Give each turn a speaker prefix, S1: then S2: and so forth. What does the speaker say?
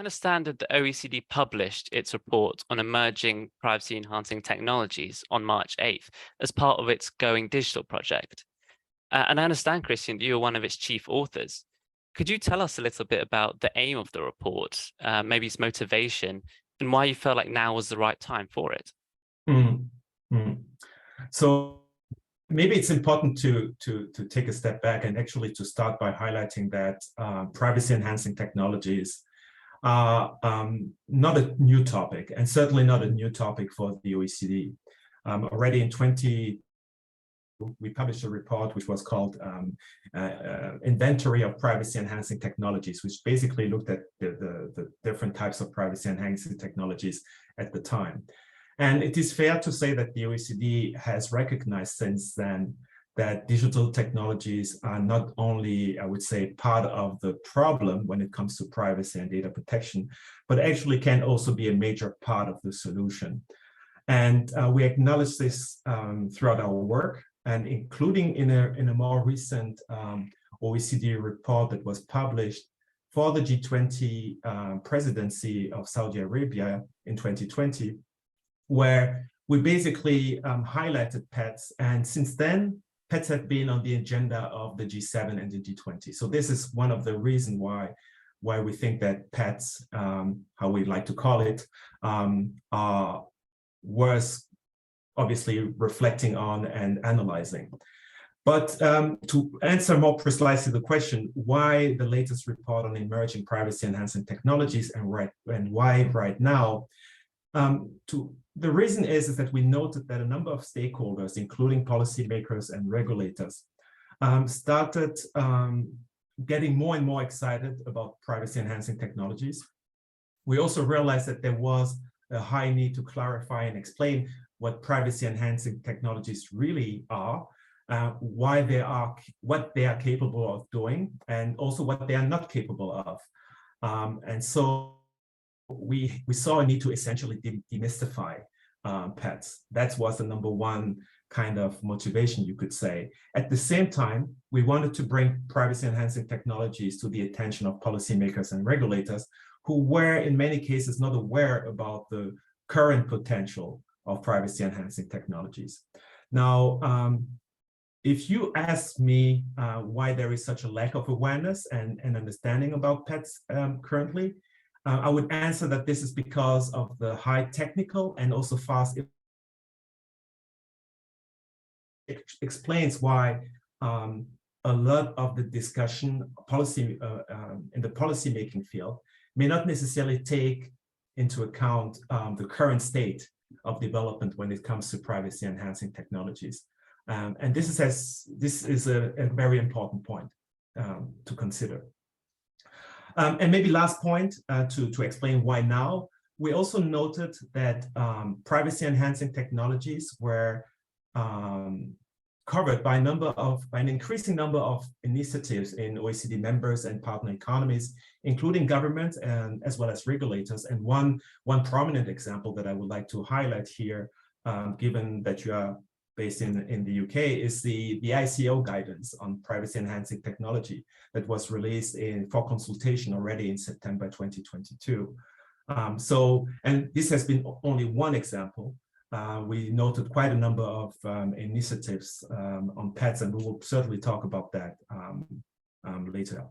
S1: understand that the OECD published its report on emerging privacy enhancing technologies on March 8th as part of its Going Digital project. And I understand, Christian, that you're one of its chief authors. Could you tell us a little bit about the aim of the report, maybe its motivation, and why you felt like now was the right time for it?
S2: Mm, mm. So maybe it's important to take a step back and actually to start by highlighting that privacy enhancing technologies are not a new topic, and certainly not a new topic for the OECD. Already in 20, we published a report which was called Inventory of Privacy Enhancing Technologies, which basically looked at the different types of privacy enhancing technologies at the time. And it is fair to say that the OECD has recognized since then that digital technologies are not only, I would say, part of the problem when it comes to privacy and data protection, but actually can also be a major part of the solution. And we acknowledge this throughout our work, and including in a more recent OECD report that was published for the G20 presidency of Saudi Arabia in 2020, where we basically highlighted pets. And since then, pets have been on the agenda of the G7 and the G20. So this is one of the reasons why we think that pets, how we like to call it, are worth obviously reflecting on and analyzing. But to answer more precisely the question, why the latest report on emerging privacy enhancing technologies and why right now? The reason is that we noted that a number of stakeholders, including policymakers and regulators, started getting more and more excited about privacy enhancing technologies. We also realized that there was a high need to clarify and explain what privacy enhancing technologies really are, what they are capable of doing, and also what they are not capable of. And so we saw a need to essentially demystify pets. That was the number one kind of motivation, you could say. At the same time, we wanted to bring privacy enhancing technologies to the attention of policymakers and regulators who were in many cases not aware about the current potential of privacy enhancing technologies. Now, if you ask me why there is such a lack of awareness and understanding about pets currently, I would answer that this is because of the high technical and also fast. It explains why a lot of the discussion policy in the policymaking field may not necessarily take into account the current state of development when it comes to privacy enhancing technologies. And this is a very important point to consider. And maybe last point to explain why now, we also noted that privacy enhancing technologies were covered by an increasing number of initiatives in OECD members and partner economies, including governments and as well as regulators. And one prominent example that I would like to highlight here, given that you are based in the UK, is the ICO guidance on privacy enhancing technology that was released for consultation already in September 2022. And this has been only one example. We noted quite a number of initiatives on pets, and we will certainly talk about that later.